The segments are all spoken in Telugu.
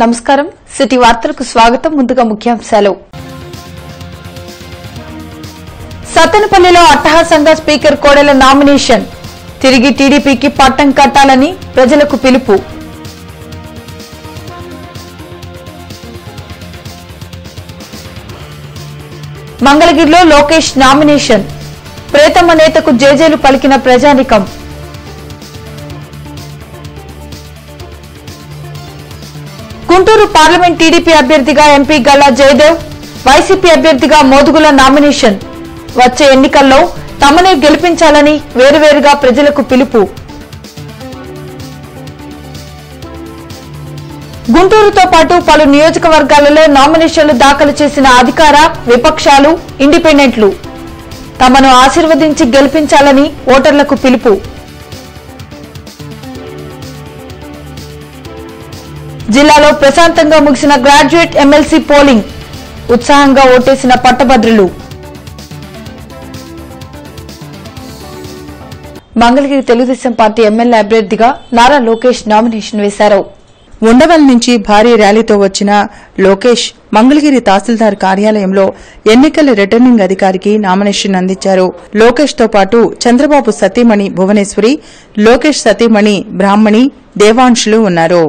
నమస్కారం సిటీ వార్తలకు స్వాగతం ముందుగా ముఖ్యాంశాలు సత్తెనపల్లిలో అట్టహాసంగా స్పీకర్ కోడెల నామినేషన్ తిరిగి టీడీపీకి పట్టం కట్టాలని ప్రజలకు పిలుపు మంగళగిరిలో లోకేష్ నామినేషన్ ప్రేతమ్మ నేతకు జేజేలు పలికిన ప్రజానికం గుంటూరు పార్లమెంట్ టీడీపీ అభ్యర్థిగా ఎంపీ గల్లా జయదేవ్ వైసీపీ అభ్యర్థిగా మోదుగుల నామినేషన్ వచ్చే ఎన్నికల్లో తమనే గెలిపించాలని వేరువేరుగా ప్రజలకు పిలుపు గుంటూరుతో పాటు పలు నియోజకవర్గాలలో నామినేషన్లు దాఖలు చేసిన అధికార విపక్షాలు ఇండిపెండెంట్లు తమను ఆశీర్వదించి గెలిపించాలని ఓటర్లకు పిలుపు జిల్లాలో ప్రశాంతంగా ముగిసిన గ్రాడ్యుయేట్ ఎమ్మెల్సీ పోలింగ్ ఉత్సాహంగా ఓటేసిన పట్టభద్రులు మంగళగిరి తెలుగుదేశం పార్టీ ఎమ్మెల్యే అభ్యర్థిగా నారా లోకేష్ నామినేషన్ వేశారు. ఉండవల్లి నుంచి భారీ ర్యాలీతో వచ్చిన లోకేష్ మంగళగిరి తహసీల్దార్ కార్యాలయంలో ఎన్నికల రిటర్నింగ్ అధికారికి నామినేషన్ అందించారు. లోకేష్ తో పాటు చంద్రబాబు సతీమణి భువనేశ్వరి, లోకేష్ సతీమణి బ్రాహ్మణి, దేవాంశులు ఉన్నారు.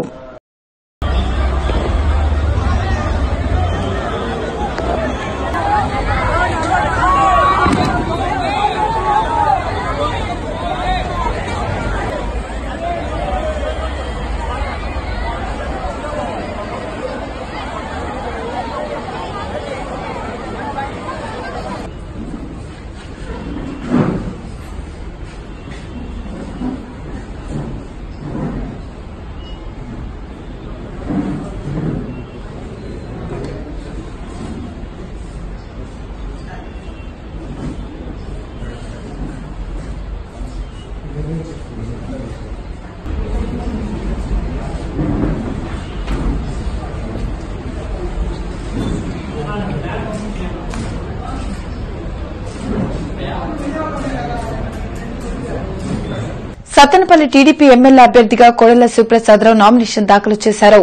సత్తెనపల్లి టీడీపీ ఎమ్మెల్యే అభ్యర్థిగా కోడెల శివప్రసాదరావు నామినేషన్ దాఖలు చేశారు.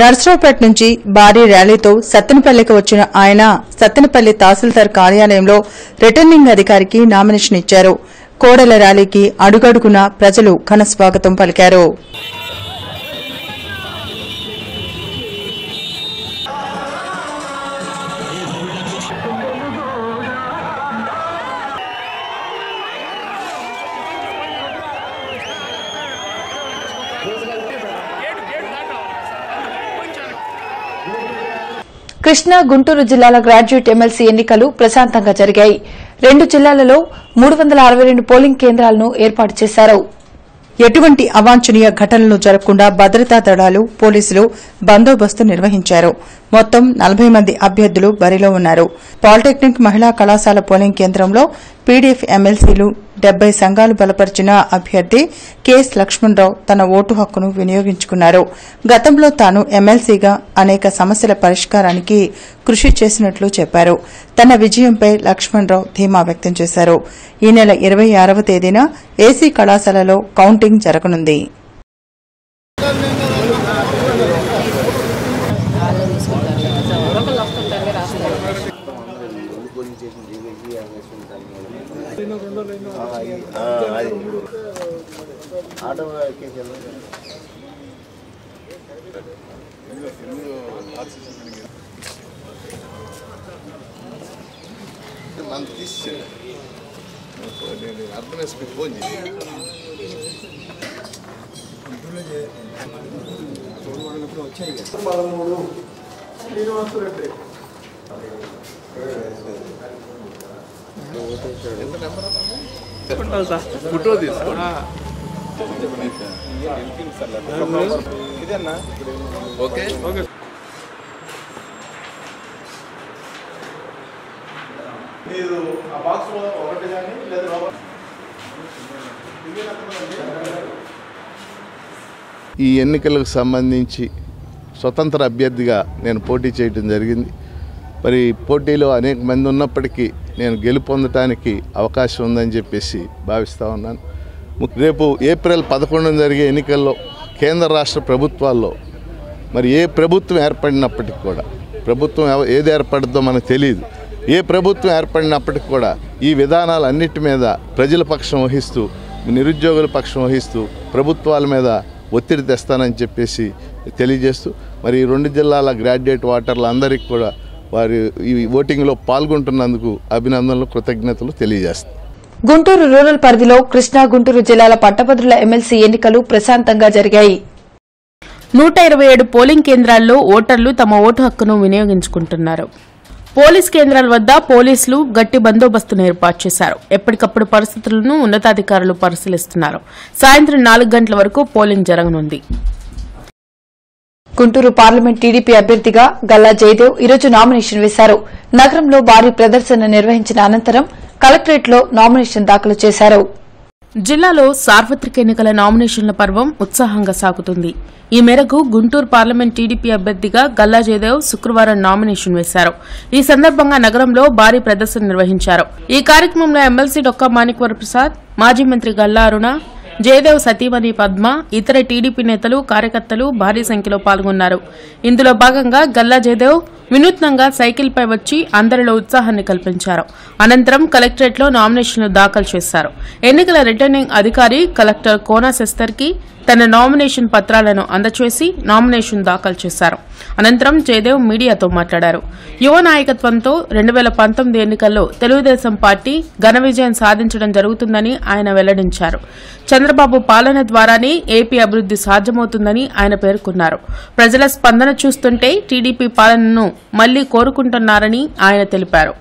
నర్సరావుపేట నుంచి భారీ ర్యాలీతో సత్తెనపల్లికి వచ్చిన ఆయన సత్తెనపల్లి తహసీల్దార్ కార్యాలయంలో రిటర్నింగ్ అధికారికి నామినేషన్ ఇచ్చారు. కోడెల ర్యాలీకి అడుగడుగునా ప్రజలు ఘన స్వాగతం పలికారు. కృష్ణా, గుంటూరు జిల్లాల గ్రాడ్యుయేట్ ఎమ్మెల్సీ ఎన్నికలు ప్రశాంతంగా జరిగాయి. 2 జిల్లాలలో 362 పోలింగ్ కేంద్రాలను ఏర్పాటు చేశారు. ఎటువంటి అవాంఛనీయ ఘటనలు జరగకుండా భద్రతా దళాలు, పోలీసులు బందోబస్తు నిర్వహించారు. మొత్తం 40 మంది అభ్యర్థులు బరిలో ఉన్నారు. పాలిటెక్నిక్ మహిళా కళాశాల పోలింగ్ కేంద్రంలో పీడీఎఫ్ ఎమ్మెల్సీలు 70 సంఘాలు బలపరిచిన అభ్యర్థి కెఎస్ లక్ష్మణరావు తన ఓటు హక్కును వినియోగించుకున్నారు. గతంలో తాను ఎమ్మెల్సీగా అనేక సమస్యల పరిష్కారానికి కృషి చేసినట్లు చెప్పారు. తన విజయంపై లక్ష్మణరావు ధీమా వ్యక్తం చేశారు. ఈ నెల 26వ తేదీన ఏసీ కళాశాలలో కౌంటింగ్ జరగనుంది. ఫోటో తీసుకోండి. Okay okay. ఈ ఎన్నికలకు సంబంధించి స్వతంత్ర అభ్యర్థిగా నేను పోటీ చేయడం జరిగింది. మరి పోటీలో అనేక మంది ఉన్నప్పటికీ నేను గెలుపొందటానికి అవకాశం ఉందని చెప్పేసి భావిస్తూ ఉన్నాను. రేపు ఏప్రిల్ 11 జరిగే ఎన్నికల్లో కేంద్ర రాష్ట్ర ప్రభుత్వాల్లో మరి ఏ ప్రభుత్వం ఏర్పడినప్పటికి కూడా, ప్రభుత్వం ఏది ఏర్పడుతుందో మనకు తెలియదు, ఏ ప్రభుత్వం ఏర్పడినప్పటికి కూడా ఈ విధానాలన్నిటి మీద ప్రజల పక్షం వహిస్తూ, నిరుద్యోగుల పక్షం వహిస్తూ ప్రభుత్వాల మీద ఒత్తిడి తెస్తానని చెప్పేసి తెలియజేస్తూ, మరి ఈ 2 జిల్లాల గ్రాడ్యుయేట్ ఓటర్లు అందరికీ కూడా వారి ఈ ఓటింగ్లో పాల్గొంటున్నందుకు అభినందనలు, కృతజ్ఞతలు తెలియజేస్తాను. గుంటూరు రూరల్ పరిధిలో కృష్ణా, గుంటూరు జిల్లాల పట్టభద్రుల ఎమ్మెల్సీ ఎన్నికలు ప్రశాంతంగా జరిగాయి. 127 పోలింగ్ కేంద్రాల్లో ఓటర్లు తమ ఓటు హక్కును వినియోగించుకుంటున్నారు. పోలీస్ కేంద్రాల వద్ద పోలీసులు గట్టి బందోబస్తును ఏర్పాటు చేశారు. ఎప్పటికప్పుడు పరిస్థితులను ఉన్నతాధికారులు పరిశీలిస్తున్నారు. సాయంత్రం 4 గంటల వరకు పోలింగ్ జరగనుంది. గుంటూరు పార్లమెంట్ టీడీపీ అభ్యర్థిగా గల్లా జయదేవ్ ఈరోజు నామినేషన్ వేశారు. నగరంలో భారీ ప్రదర్శన నిర్వహించిన అనంతరం కలెక్టరేట్లో నామినేషన్ దాఖలు చేశారు. జిల్లాలో సార్వత్రిక ఎన్నికల నామినేషన్ల పర్వం ఉత్సాహంగా సాగుతుంది. ఈ మేరకు గుంటూరు పార్లమెంట్ టీడీపీ అభ్యర్థిగా గల్లా జయదేవ్ శుక్రవారం నామినేషన్ వేశారు. ఈ సందర్భంగా నగరంలో భారీ ప్రదర్శన నిర్వహించారు. ఈ కార్యక్రమంలో ఎమ్మెల్సీ డొక్కా మాణిక్వర ప్రసాద్, మాజీ మంత్రి గల్లా అరుణ, జయదేవ్ సతీమణి పద్మ, ఇతర టీడీపీ నేతలు, కార్యకర్తలు భారీ సంఖ్యలో పాల్గొన్నారు. ఇందులో భాగంగా గల్లా జయదేవ్ వినూత్నంగా సైకిల్పై వచ్చి అందరిలో ఉత్సాహాన్ని కల్పించారు. అనంతరం కలెక్టరేట్లో నామినేషన్లు దాఖలు చేశారు. ఎన్నికల రిటర్నింగ్ అధికారి కలెక్టర్ కోనా శెస్తర్కి తన నామినేషన్ పత్రాలను అందచేసి నామినేషన్ దాఖలు చేశారు. అనంతరం జయదేవ్ మీడియాతో మాట్లాడారు. యువ నాయకత్వంతో 2019 ఎన్నికల్లో తెలుగుదేశం పార్టీ ఘన విజయం సాధించడం జరుగుతుందని ఆయన వెల్లడించారు. చంద్రబాబు పాలన ద్వారానే ఏపీ అభివృద్ది సాధ్యమవుతుందని ఆయన పేర్కొన్నారు. ప్రజల స్పందన చూస్తుంటే టీడీపీ పాలనను మళ్లీ కోరుకుంటున్నారని ఆయన తెలిపారు.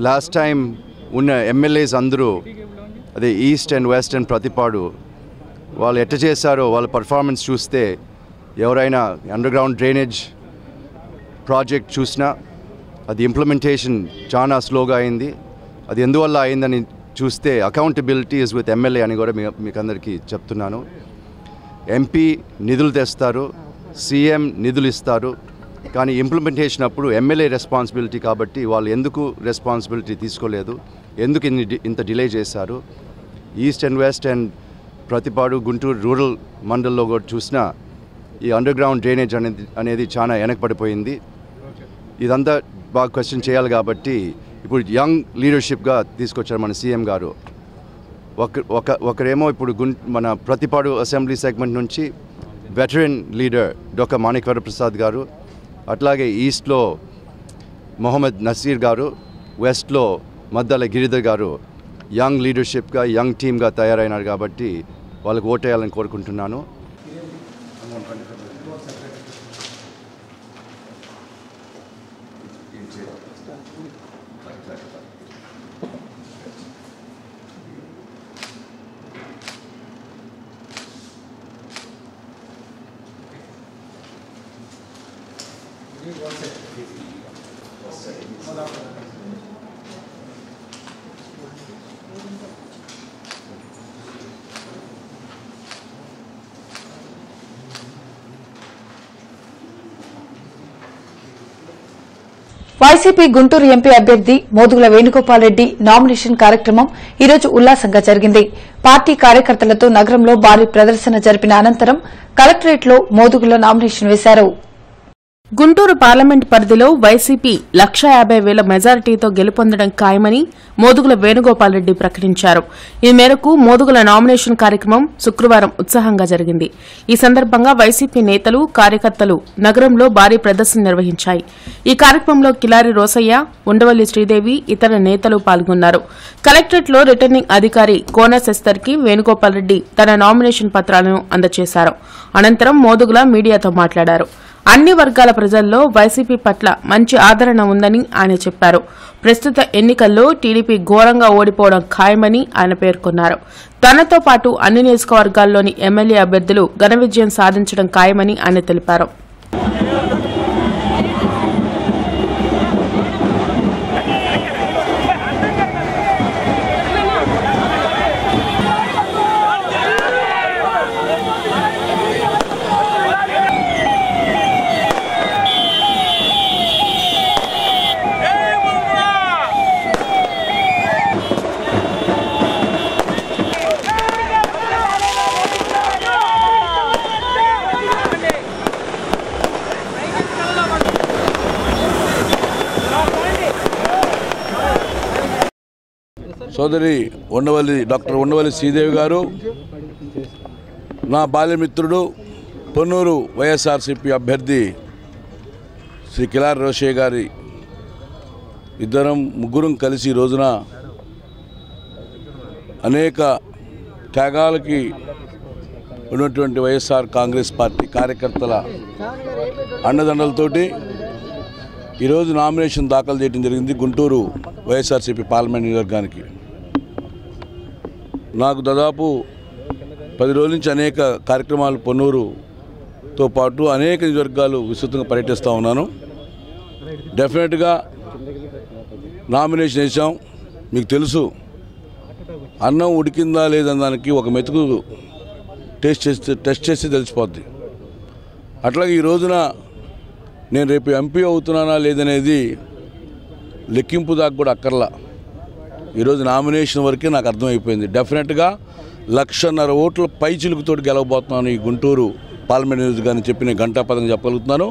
లాస్ట్ టైం ఉన్న ఎమ్మెల్యేస్ అందరూ అదే east and west and Prathipadu వాళ్ళు ఎట్ట చేశారో వాళ్ళ పర్ఫార్మెన్స్ చూస్తే ఎవరైనా అండర్ గ్రౌండ్ డ్రైనేజ్ ప్రాజెక్ట్ చూసినా అది ఇంప్లిమెంటేషన్ చాలా స్లోగా అయింది. అది ఎందువల్ల అయిందని చూస్తే అకౌంటబిలిటీ ఇస్ విత్ ఎమ్మెల్యే అని కూడా మీకు అందరికీ చెప్తున్నాను. ఎంపీ నిధులు తెస్తారు, సీఎం నిధులు ఇస్తారు, కానీ ఇంప్లిమెంటేషన్ అప్పుడు ఎమ్మెల్యే రెస్పాన్సిబిలిటీ కాబట్టి వాళ్ళు ఎందుకు రెస్పాన్సిబిలిటీ తీసుకోలేదు, ఎందుకు ఇంత డిలే చేశారు. East and west and Prathipadu Guntur rural మండల్లో కూడా చూసినా ఈ అండర్ గ్రౌండ్ డ్రైనేజ్ అనేది చాలా వెనకపడిపోయింది. ఇదంతా బాగా క్వశ్చన్ చేయాలి కాబట్టి ఇప్పుడు యంగ్ లీడర్షిప్గా తీసుకొచ్చారు మన సీఎం గారు. ఒకరేమో ఇప్పుడు మన ప్రతిపాడు అసెంబ్లీ సెగ్మెంట్ నుంచి వెటరన్ లీడర్ డొక్కా మాణిక్వర ప్రసాద్ గారు, అట్లాగే ఈస్ట్లో మొహమ్మద్ నసీర్ గారు, వెస్ట్లో మద్దాల గిరిధర్ గారు యంగ్ లీడర్షిప్గా యంగ్ టీమ్గా తయారైనారు కాబట్టి వాళ్ళకి ఓటేయాలని కోరుకుంటున్నాను. వైసీపీ గుంటూరు ఎంపీ అభ్యర్థి మోదుగుల వేణుగోపాల్ రెడ్డి నామినేషన్ కార్యక్రమం ఈరోజు ఉల్లాసంగా జరిగింది. పార్టీ కార్యకర్తలతో నగరంలో భారీ ప్రదర్శన జరిపిన అనంతరం కలెక్టరేట్లో మోదుగుల నామినేషన్ వేశారు. గుంటూరు పార్లమెంట్ పరిధిలో వైసీపీ 1,50,000 మెజారిటీతో గెలుపొందడం ఖాయమని మోదుగుల వేణుగోపాల్ రెడ్డి ప్రకటించారు. ఈ మేరకు మోదుగుల నామినేషన్ కార్యక్రమం శుక్రవారం ఉత్సాహంగా జరిగింది. ఈ సందర్భంగా వైసీపీ నేతలు, కార్యకర్తలు నగరంలో భారీ ప్రదర్శన నిర్వహించాయి. ఈ కార్యక్రమంలో కిలారి రోసయ్య, ఉండవల్లి శ్రీదేవి, ఇతర నేతలు పాల్గొన్నారు. కలెక్టరేట్లో రిటర్నింగ్ అధికారి కోనా శెస్తర్కి వేణుగోపాల్ రెడ్డి తన నామినేషన్ పత్రాలను అందజేశారు. అనంతరం మోదుగుల మీడియాతో మాట్లాడారు. అన్ని వర్గాల ప్రజల్లో వైసీపీ పట్ల మంచి ఆదరణ ఉందని ఆయన చెప్పారు. ప్రస్తుత ఎన్నికల్లో టీడీపీ ఘోరంగా ఓడిపోవడం ఖాయమని ఆయన పేర్కొన్నారు. తనతో పాటు అన్ని నియోజకవర్గాల్లోని ఎమ్మెల్యే అభ్యర్థులు ఘన విజయం సాధించడం ఖాయమని ఆయన తెలిపారు. సోదరి డాక్టర్ ఉండవల్లి శ్రీదేవి గారు, నా బాల్యమిత్రుడు పొన్నూరు వైఎస్ఆర్సీపీ అభ్యర్థి శ్రీ కిలారి రోషయ్య గారి ముగ్గురం కలిసి ఈ రోజున అనేక త్యాగాలకి ఉన్నటువంటి వైఎస్ఆర్ కాంగ్రెస్ పార్టీ కార్యకర్తల అండదండలతోటి ఈరోజు నామినేషన్ దాఖలు చేయడం జరిగింది గుంటూరు వైఎస్ఆర్సీపీ పార్లమెంట్ నియోజకవర్గానికి. నాకు దాదాపు 10 రోజుల నుంచి అనేక కార్యక్రమాలు పొన్నూరుతో పాటు అనేక నియోజకవర్గాలు విస్తృతంగా పర్యటిస్తూ ఉన్నాను. డెఫినెట్గా నామినేషన్ వేసాం. మీకు తెలుసు, అన్నం ఉడికిందా లేదన్న దానికి ఒక మెతుకు టెస్ట్ చేస్తే తెలిసిపోద్ది. అట్లాగే ఈ రోజున నేను రేపు ఎంపీ అవుతున్నానా లేదనేది లెక్కింపు దాకా కూడా అక్కర్లా. ఈరోజు నామినేషన్ వరకే నాకు అర్థమైపోయింది. డెఫినెట్గా 1,50,000 ఓట్ల పై చిలుకుతోటి గెలవబోతున్నాను ఈ గుంటూరు పార్లమెంట్ నియోజకవర్గాన్ని చెప్పి నేను ఘంటాపథంగా చెప్పగలుగుతున్నాను.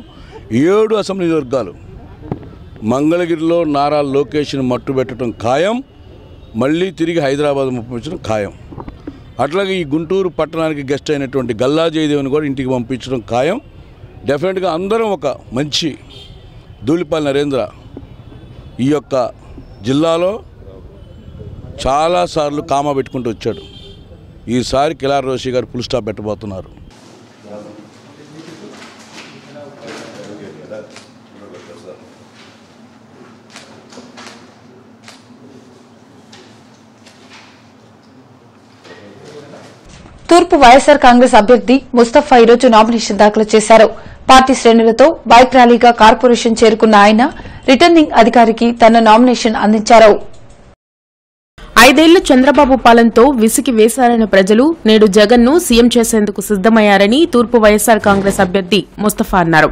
7 అసెంబ్లీ నియోజకవర్గాలు మంగళగిరిలో నారా లోకేష్ని మట్టుబెట్టడం ఖాయం, మళ్ళీ తిరిగి హైదరాబాద్ పంపించడం ఖాయం. అట్లాగే ఈ గుంటూరు పట్టణానికి గెస్ట్ అయినటువంటి గల్లా జయదేవ్ని కూడా ఇంటికి పంపించడం ఖాయం. డెఫినెట్గా అందరం ఒక మంచి ధూళిపాలి నరేంద్ర ఈ యొక్క జిల్లాలో చాలాసార్లు కామా పెట్టుకుంటూ వచ్చాడు. ఈసారి కిలారి రోషయ్య గారు ఫుల్ స్టాప్ పెట్టబోతున్నారు. తూర్పు వైఎస్సార్ కాంగ్రెస్ అభ్యర్థి ముస్తఫా ఈరోజు నామినేషన్ దాఖలు చేశారు. పార్టీ శ్రేణులతో బైక్ ర్యాలీగా కార్పొరేషన్ చేరుకున్న ఆయన రిటర్నింగ్ అధికారికి తన నామినేషన్ అందించారు. 5 ఏళ్లు చంద్రబాబు పాలనతో విసిగి వేశారన్న ప్రజలు నేడు జగన్ను సీఎం చేసేందుకు సిద్దమయ్యారని తూర్పు వైఎస్సార్ కాంగ్రెస్ అభ్యర్థి ముస్తఫా అన్నారు.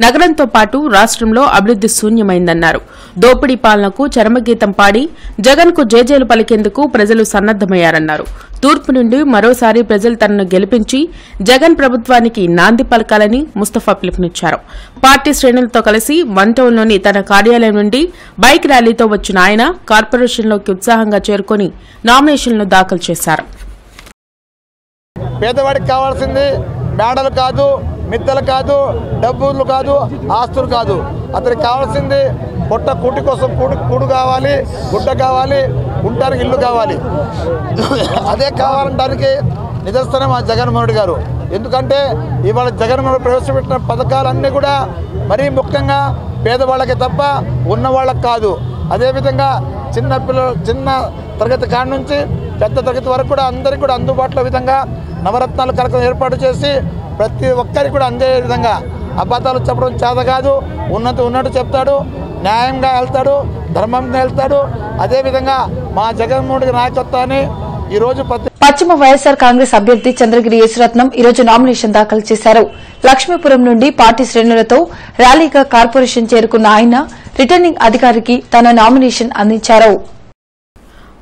నగరంతో పాటు రాష్ట్రంలో అభివృద్ది శూన్యమైందన్నారు. దోపిడీ పాలనకు చరమగీతం పాడి జగన్కు జేజేలు పలికేందుకు ప్రజలు సన్నద్దమయ్యారన్నారు. తూర్పు నుండి మరోసారి ప్రజలు తనను గెలిపించి జగన్ ప్రభుత్వానికి నాంది పలకాలని ముస్తఫా పిలుపునిచ్చారు. పార్టీ శ్రేణులతో కలిసి 1 టౌన్లోని తన కార్యాలయం నుండి బైక్ ర్యాలీతో వచ్చిన ఆయన కార్పొరేషన్లోకి ఉత్సాహంగా చేరుకుని నామినేషన్లు దాఖలు చేశారు. పేదవాడికి కావాల్సింది మేడలు కాదు, మిత్తలు కాదు, డబ్బులు కాదు, ఆస్తులు కాదు. అతనికి కావాల్సింది పొట్ట కూటి కోసం కూడు కావాలి, గుడ్డ కావాలి, ఉండడానికి ఇల్లు కావాలి. అదే కావాలంటానికి నిదర్శనం మా జగన్మోహన్ రెడ్డి గారు. ఎందుకంటే ఇవాళ జగన్మోహన్ రెడ్డి ప్రవేశపెట్టిన పథకాలన్నీ కూడా మరీ ముఖ్యంగా పేదవాళ్ళకి తప్ప ఉన్నవాళ్ళకి కాదు. అదేవిధంగా చిన్న తరగతి కాడి నుంచి పెద్ద తరగతి వరకు కూడా అందరికీ కూడా అందుబాటులో విధంగా నవరత్నాల కార్యక్రమం ఏర్పాటు చేసి ప్రతి ఒక్కరికి కూడా అందే విధంగా అబద్ధాలు చెప్పడం చేత కాదు. ఉన్నట్టు చెప్తాడు, న్యాయంగా వెళ్తాడు, ధర్మంగా వెళ్తాడు. అదేవిధంగా మా జగన్మోహన్ రెడ్డి నాయకత్వాన్ని ఈరోజు పశ్చిమ వైఎస్సార్ కాంగ్రెస్ అభ్యర్థి చంద్రగిరి యేసురత్నం ఈరోజు నామినేషన్ దాఖలు చేశారు. లక్ష్మీపురం నుండి పార్టీ శ్రేణులతో ర్యాలీగా కార్పొరేషన్ చేరుకున్న ఆయన రిటర్నింగ్ అధికారికి తన నామినేషన్ అందించారు.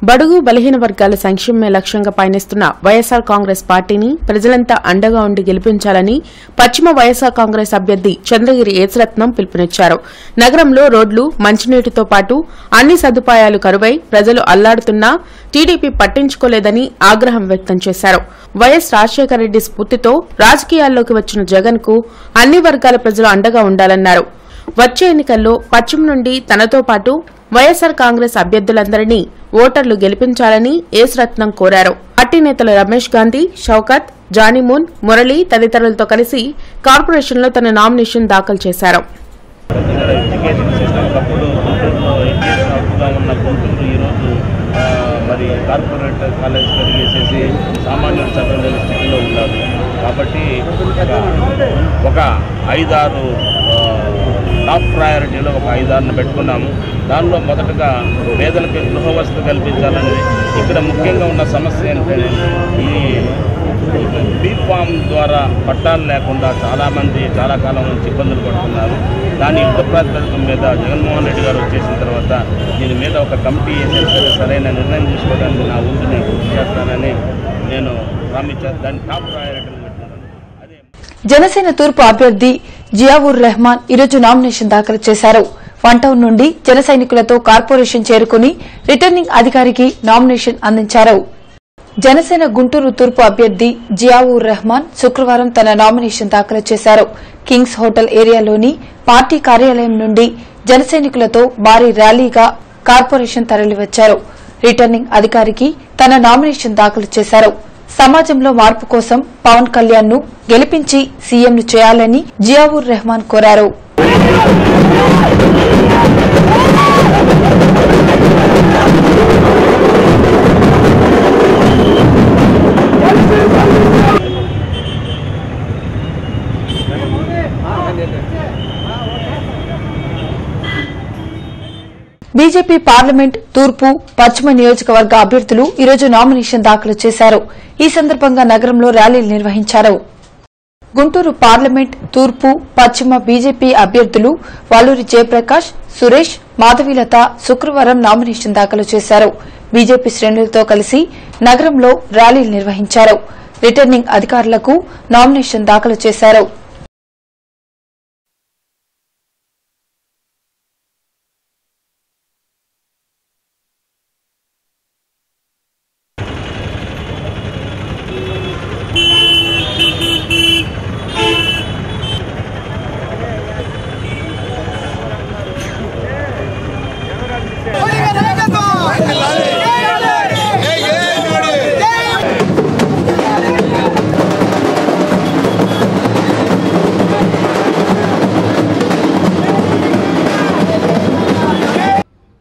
బడుగు బలహీన వర్గాల సంక్షేమమే లక్ష్యంగా పయనిస్తున్న వైఎస్సార్ కాంగ్రెస్ పార్టీని ప్రజలంతా అండగా ఉండి గెలిపించాలని పశ్చిమ వైఎస్సార్ కాంగ్రెస్ అభ్యర్థి చంద్రగిరి యేసురత్నం పిలుపునిచ్చారు. నగరంలో రోడ్లు, మంచినీటితో పాటు అన్ని సదుపాయాలు కరువై ప్రజలు అల్లాడుతున్నా టీడీపీ పట్టించుకోలేదని ఆగ్రహం వ్యక్తం చేశారు. వైఎస్ రాజశేఖర రెడ్డి స్ఫూర్తితో రాజకీయాల్లోకి వచ్చిన జగన్ కు అన్ని వర్గాల ప్రజలు అండగా ఉండాలన్నారు. వచ్చే ఎన్నికల్లో పశ్చిమ నుండి తనతో పాటు వైఎస్సార్ కాంగ్రెస్ అభ్యర్థులందరినీ ఓటర్లు గెలిపించాలని యేసురత్నం కోరారు. పార్టీ నేతలు రమేష్ గాంధీ, షౌకత్, జానీమూన్, మురళి తదితరులతో కలిసి కార్పొరేషన్లో తన నామినేషన్ దాఖలు చేశారు. కార్పొరేట్ కాలేజ్ పెరిగేసేసి సామాన్యుడు చదవలేని స్థితిలో ఉన్నారు. కాబట్టి ఒక 5-6 టాప్ ప్రయారిటీలో ఒక 5-6ని పెట్టుకున్నాము. దానిలో మొదటగా పేదలకు గృహ వసతి కల్పించాలని. ఇక్కడ ముఖ్యంగా ఉన్న సమస్య ఏంటంటే ఈ బీఫామ్ ద్వారా పట్టాలు లేకుండా చాలామంది చాలా కాలం నుంచి ఇబ్బందులు పడుతున్నారు. దాని యుద్ధ ప్రాతిపదికం మీద జగన్మోహన్ రెడ్డి గారు వచ్చేసిన తర్వాత దీని మీద ఒక కమిటీ వేసేసి సరైన నిర్ణయం తీసుకోవడానికి నా ఊరు నేను కృషి చేస్తానని నేను ప్రామించాను. దాన్ని టాప్ ప్రయారిటీలు పెట్టుకున్నాను. అదే జనసేన తూర్పు అభ్యర్థి జియావుర్ రెహమాన్ ఈరోజు నామినేషన్ దాఖలు చేశారు. వన్ టౌన్ నుండి జన సైనికులతో కార్పొరేషన్ చేరుకుని రిటర్నింగ్ అధికారికి నామినేషన్ అందించారు. జనసేన గుంటూరు తూర్పు అభ్యర్థి జియావుర్ రెహమాన్ శుక్రవారం తన నామినేషన్ దాఖలు చేశారు. కింగ్స్ హోటల్ ఏరియాలోని పార్టీ కార్యాలయం నుండి జన సైనికులతో భారీ ర్యాలీగా కార్పొరేషన్ తరలివచ్చారు. రిటర్నింగ్ అధికారికి తన నామినేషన్ దాఖలు చేశారు. సమాజంలో మార్పు కోసం పవన్ కళ్యాణ్ ను గెలిపించి సీఎంను చేయాలని జియావుర్ రెహమాన్ కోరారు. బీజేపీ పార్లమెంట్ తూర్పు పశ్చిమ నియోజకవర్గ అభ్యర్థులు ఈరోజు నామినేషన్ దాఖలు చేశారు. ఈ సందర్భంగా నగరంలో ర్యాలీలు నిర్వహించారు. గుంటూరు పార్లమెంట్ తూర్పు పశ్చిమ బీజేపీ అభ్యర్థులు వల్లూరి జయప్రకాష్, సురేష్, మాధవీలత శుక్రవారం నామినేషన్ దాఖలు చేశారు. బీజేపీ శ్రేణులతో కలిసి నగరంలో ర్యాలీలు నిర్వహించారు. రిటర్నింగ్ అధికారులకు నామినేషన్ దాఖలు చేశారు.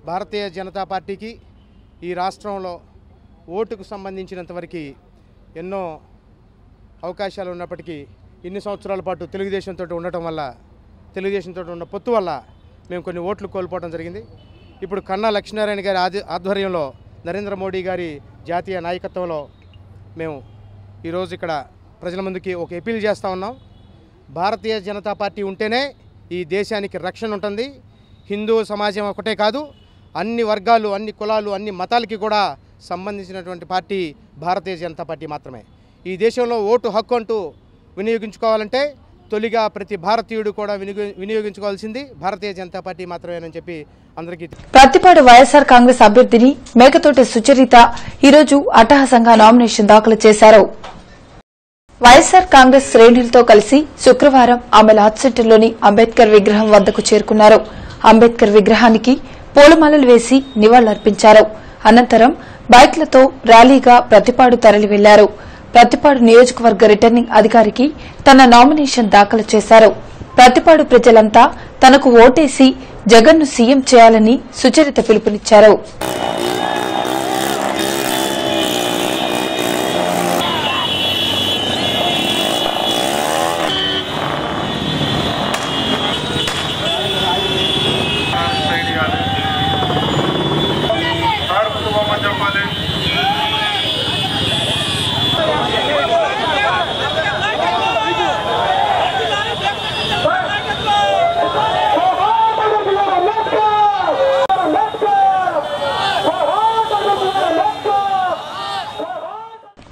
భారతీయ జనతా పార్టీకి ఈ రాష్ట్రంలో ఓటుకు సంబంధించినంతవరకు ఎన్నో అవకాశాలు ఉన్నప్పటికీ ఇన్ని సంవత్సరాల పాటు తెలుగుదేశంతో ఉండటం వల్ల, తెలుగుదేశంతో ఉన్న పొత్తు వల్ల మేము కొన్ని ఓట్లు కోల్పోవడం జరిగింది. ఇప్పుడు కన్నా లక్ష్మీనారాయణ గారి ఆధ్వర్యంలో నరేంద్ర మోడీ గారి జాతీయ నాయకత్వంలో మేము ఈరోజు ఇక్కడ ప్రజల ముందుకి ఒక అపీల్ చేస్తూ ఉన్నాం. భారతీయ జనతా పార్టీ ఉంటేనే ఈ దేశానికి రక్షణ ఉంటుంది. హిందూ సమాజం ఒకటే కాదు, అన్ని వర్గాలు, అన్ని కులాలు, అన్ని మతాలకి కూడా సంబంధించినటువంటి పార్టీ భారతీయ జనతా పార్టీ మాత్రమే. ఈ దేశంలో ఓటు హక్కు అంటూ వినియోగించుకోవాలంటే తొలిగా ప్రతి భారతీయుడు కూడా వినియోగించుకోవాల్సింది భారతీయ జనతా పార్టీ మాత్రమేనని చెప్పి అందరికీ. ప్రతిపాడు వైఎస్సార్ కాంగ్రెస్ అభ్యర్థిని మేకతోటి సుచరిత ఈరోజు అట్టహాసంగా నామినేషన్ దాఖలు చేశారు. వైఎస్సార్ కాంగ్రెస్ శ్రేణులతో కలిసి శుక్రవారం ఆమె లార్జ్ సెంటర్లోని అంబేద్కర్ విగ్రహం వద్దకు చేరుకున్నారు. అంబేద్కర్ విగ్రహానికి పూలమాలలు వేసి నివాళులర్పించారు. అనంతరం బైక్లతో ర్యాలీగా ప్రతిపాడు తరలి వెళ్లారు. ప్రతిపాడు నియోజకవర్గ రిటర్నింగ్ అధికారికి తన నామినేషన్ దాఖలు చేశారు. ప్రతిపాడు ప్రజలంతా తనకు ఓటేసి జగన్ను సీఎం చేయాలని సుచరిత పిలుపునిచ్చారు.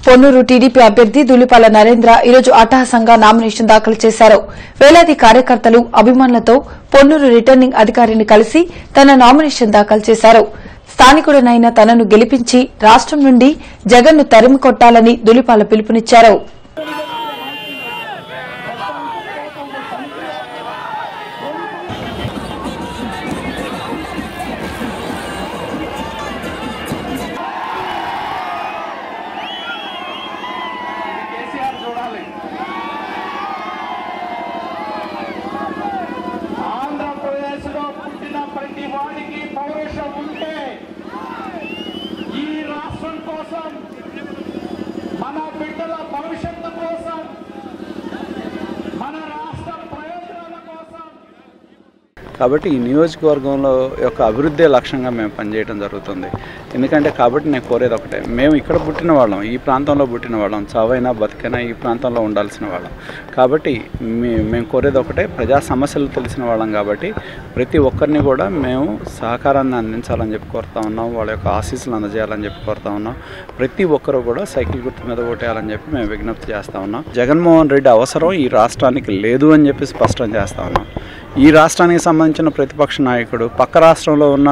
పొన్నూరు టీడీపీ అభ్యర్థి దులిపాల నరేంద్ర ఈరోజు అట్టహాసంగా నామినేషన్ దాఖలు చేశారు. వేలాది కార్యకర్తలు, అభిమానులతో పొన్నూరు రిటర్నింగ్ అధికారిని కలిసి తన నామినేషన్ దాఖలు చేశారు. స్థానికుడనైన తనను గెలిపించి రాష్ట్రం నుండి జగన్ను తరిమి కొట్టాలని దులిపాల పిలుపునిచ్చారు. ప్రతి వాడికి పౌరుషం ఉంటే ఈ రాష్ట్రం కాబట్టి ఈ నియోజకవర్గంలో యొక్క అభివృద్ధి లక్ష్యంగా మేము పనిచేయడం జరుగుతుంది. ఎందుకంటే కాబట్టి నేను కోరేది ఒకటే, మేము ఇక్కడ పుట్టిన వాళ్ళం, ఈ ప్రాంతంలో పుట్టిన వాళ్ళం, చావైనా బతికైనా ఈ ప్రాంతంలో ఉండాల్సిన వాళ్ళం. కాబట్టి మేము కోరేది ఒకటే, ప్రజా సమస్యలు తెలిసిన వాళ్ళం కాబట్టి ప్రతి ఒక్కరిని కూడా మేము సహకారాన్ని అందించాలని చెప్పి కోరుతా ఉన్నాం, వాళ్ళ యొక్క ఆశీస్సులు అందజేయాలని చెప్పి కోరుతా ఉన్నాం. ప్రతి ఒక్కరు కూడా సైకిల్ గుర్తు మీద ఓటేయాలని చెప్పి మేము విజ్ఞప్తి చేస్తూ ఉన్నాం. జగన్మోహన్ రెడ్డి అవసరం ఈ రాష్ట్రానికి లేదు అని చెప్పి స్పష్టం చేస్తూ ఉన్నాం. ఈ రాష్ట్రానికి సంబంధించిన ప్రతిపక్ష నాయకుడు పక్క రాష్ట్రంలో ఉన్న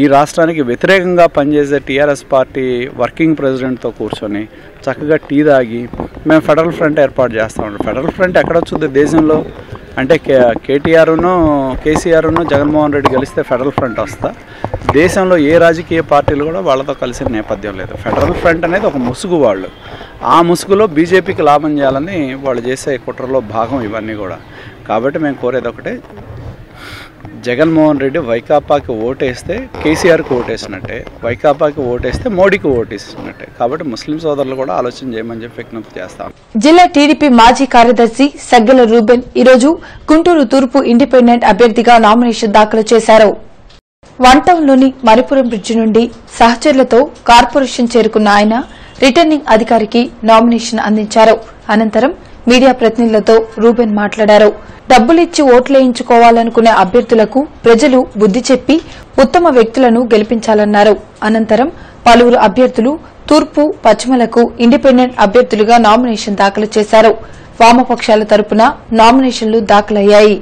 ఈ రాష్ట్రానికి వ్యతిరేకంగా పనిచేసే టీఆర్ఎస్ పార్టీ వర్కింగ్ ప్రెసిడెంట్తో కూర్చొని చక్కగా టీ తాగి మేము ఫెడరల్ ఫ్రంట్ ఏర్పాటు చేస్తూ ఉంటాం. ఫెడరల్ ఫ్రంట్ ఎక్కడొచ్చుద్ది దేశంలో? అంటే కేసీఆర్ను జగన్మోహన్ రెడ్డి గెలిస్తే ఫెడరల్ ఫ్రంట్ వస్తా? దేశంలో ఏ రాజకీయ పార్టీలు కూడా వాళ్ళతో కలిసిన నేపథ్యం లేదు. ఫెడరల్ ఫ్రంట్ అనేది ఒక ముసుగు. వాళ్ళు ఆ ముసుగులో బీజేపీకి లాభం చేయాలని వాళ్ళు చేసే కుట్రలో భాగం ఇవన్నీ కూడా. కాబట్టి మేము కోరేది ఒకటే, జగన్మోహన్ రెడ్డి వైకాపాకి ఓటేస్తే కేసీఆర్కి ఓటేసినట్టే, వైకాపాకి ఓటేస్తే మోడీకి ఓటేసినట్టే. కాబట్టి ముస్లిం సోదరులు కూడా ఆలోచన చేయమని చెప్పి విజ్ఞప్తి చేస్తాం. జిల్లా టీడీపీ మాజీ కార్యదర్శి సగ్గెల రూబెన్ ఈరోజు గుంటూరు తూర్పు ఇండిపెండెంట్ అభ్యర్థిగా నామినేషన్ దాఖలు చేశారు. వన్ టౌన్లోని మణిపురం బ్రిడ్జి నుండి సహచరులతో కార్పొరేషన్ చేరుకున్న ఆయన రిటర్నింగ్ అధికారికి నామినేషన్ అందించారు. అనంతరం మీడియా ప్రతినిధులతో రూబెన్ మాట్లాడారు. డబ్బులిచ్చి ఓట్లేయించుకోవాలనుకునే అభ్యర్థులకు ప్రజలు బుద్ది చెప్పి ఉత్తమ వ్యక్తులను గెలిపించాలన్నారు. అనంతరం పలువురు అభ్యర్థులు తూర్పు పశ్చిమలకు ఇండిపెండెంట్ అభ్యర్థులుగా నామినేషన్ దాఖలు చేశారు. వామపక్షాల తరపున నామినేషన్లు దాఖలయ్యాయి.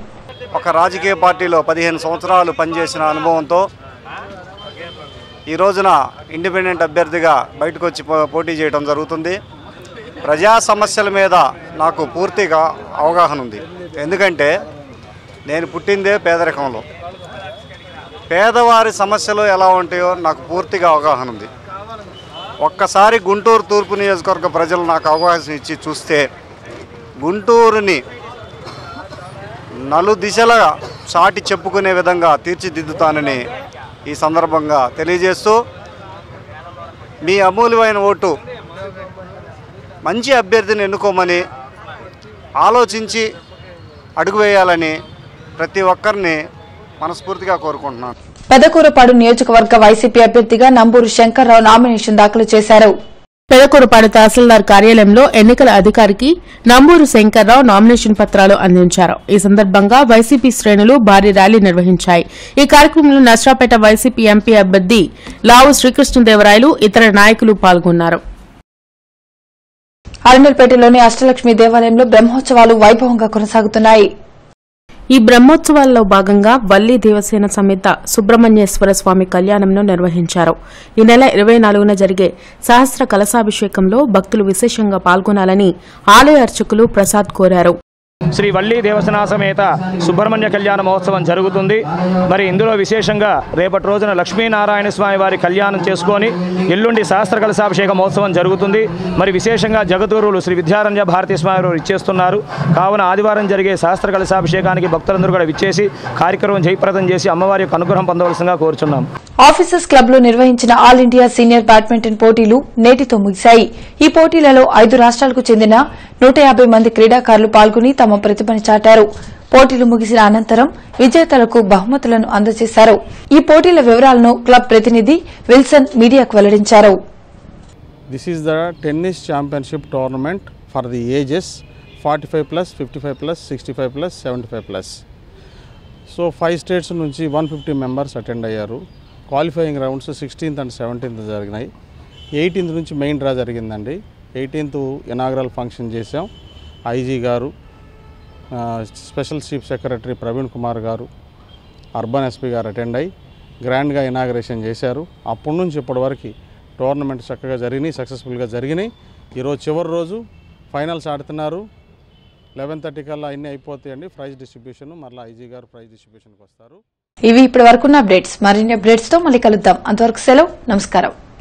ఒక రాజకీయ పార్టీలో 15 సంవత్సరాలు పనిచేసిన అనుభవంతో ఈ రోజున ఇండిపెండెంట్ అభ్యర్థిగా బయటకు వచ్చి పోటీ చేయడం జరుగుతుంది. ప్రజా సమస్యల మీద నాకు పూర్తిగా అవగాహన ఉంది. ఎందుకంటే నేను పుట్టిందే పేదరికంలో, పేదవారి సమస్యలు ఎలా ఉంటాయో నాకు పూర్తిగా అవగాహన ఉంది. ఒక్కసారి గుంటూరు తూర్పు నియోజకవర్గ ప్రజలు నాకు అవకాశం ఇచ్చి చూస్తే గుంటూరుని నలుదిశలా చాటి చెప్పుకునే విధంగా తీర్చిదిద్దుతానని ఈ సందర్భంగా తెలియజేస్తూ, మీ అమూల్యమైన ఓటు మంచి అభ్యర్థిని ఎన్నుకోమని ఆలోచించి అడుగు వేయాలని ప్రతి ఒక్కరిని మనస్ఫూర్తిగా కోరుకుంటున్నాను. పెదకూరపాడు నియోజకవర్గ వైసీపీ అభ్యర్థిగా నంబూరు శంకర్రావు నామినేషన్ దాఖలు చేశారు. పెదకూరపాడు తహసీల్దార్ కార్యాలయంలో ఎన్నికల అధికారికి నంబూరు శంకర్రావు నామినేషన్ పత్రాలు అందించారు. ఈ సందర్భంగా వైసీపీ శ్రేణులు భారీ ర్యాలీ నిర్వహించాయి. ఈ కార్యక్రమంలో నర్సరావుపేట వైసీపీ ఎంపీ అభ్యర్థి లావు శ్రీకృష్ణదేవరాయలు ఇతర నాయకులు పాల్గొన్నారు. అరండల్పేటలోని అష్టలక్ష్మి దేవాలయంలో బ్రహ్మోత్సవాలు వైభవంగా కొనసాగుతున్నాయి. ఈ బ్రహ్మోత్సవాల్లో భాగంగా వల్లి దేవసేన సమేత సుబ్రహ్మణ్యేశ్వర స్వామి కళ్యాణంను నిర్వహించారు. ఈ నెల 24న జరిగే సహస్ర కలశాభిషేకంలో భక్తులు విశేషంగా పాల్గొనాలని ఆలయ అర్చకులు ప్రసాద్ కోరారు. శ్రీ వల్లి దేవసేన సమేత సుబ్రహ్మణ్య కళ్యాణ మహోత్సవం జరుగుతుంది. మరి ఇందులో విశేషంగా రేపటి రోజున లక్ష్మీనారాయణ స్వామి వారి కళ్యాణం చేసుకొని ఎల్లుండి సహస్ర కలశాభిషేక మహోత్సవం జరుగుతుంది. మరి విశేషంగా జగద్గురువులు శ్రీ విద్యారణ్య భారతీ స్వామి వారు ఇచ్చేస్తున్నారు. కావున ఆదివారం జరిగే సహస్ర కలశాభిషేకానికి భక్తులందరూ కూడా విచ్చేసి కార్యక్రమం జయప్రదం చేసి అమ్మవారి యొక్క అనుగ్రహం పొందవలసిందిగా కోరుచున్నాం. ఆఫీసర్స్ క్లబ్ లో నిర్వహించిన ఆల్ ఇండియా సీనియర్ బ్యాడ్మింటన్ పోటీలు నేటితో ముగిశాయి. ఈ పోటీలలో 5 రాష్ట్రాలకు చెందిన 150 మంది క్రీడాకారులు పాల్గొని తమ ప్రతిభను చాటారు. పోటీలు ముగిసిన అనంతరం విజేతలకు బహుమతులను అందజేశారు. ఈ పోటీల వివరాలను క్లబ్ ప్రతినిధి విల్సన్ మీడియాకు వెల్లడించారు. This is the tennis championship tournament for the ages 45+, 55+, 65+, 75+. So 5 states నుంచి 150 మెంబర్స్ అటెండ్ అయ్యారు. Qualifying rounds 16th and 17th జరిగినాయి. 18th నుంచి మెయిన్ డ్రా జరిగిందండి. 18th ఇనాగ్రల్ ఫంక్షన్ చేసాం. ఐజీ గారు, special chief secretary Praveen Kumar గారు, అర్బన్ ఎస్పీ గారు అటెండ్ అయ్యి గ్రాండ్గా ఇనాగ్రేషన్ చేశారు. అప్పటి నుంచి ఇప్పటి వరకు టోర్నమెంట్ చక్కగా జరిగినాయి, సక్సెస్ఫుల్గా జరిగినాయి. ఈరోజు చివరి రోజు ఫైనల్స్ ఆడుతున్నారు. 11:30 కల్లా అన్నీ అయిపోతాయండి. ప్రైజ్ డిస్ట్రిబ్యూషన్ మరలా ఐజీ గారు ప్రైజ్ డిస్ట్రిబ్యూషన్కి వస్తారు. ఇవి ఇప్పటి వరకున్న అప్డేట్స్. మరిన్ని అప్డేట్స్ తో మళ్ళీ కలుద్దాం. అంతవరకు సెలవు. నమస్కారం.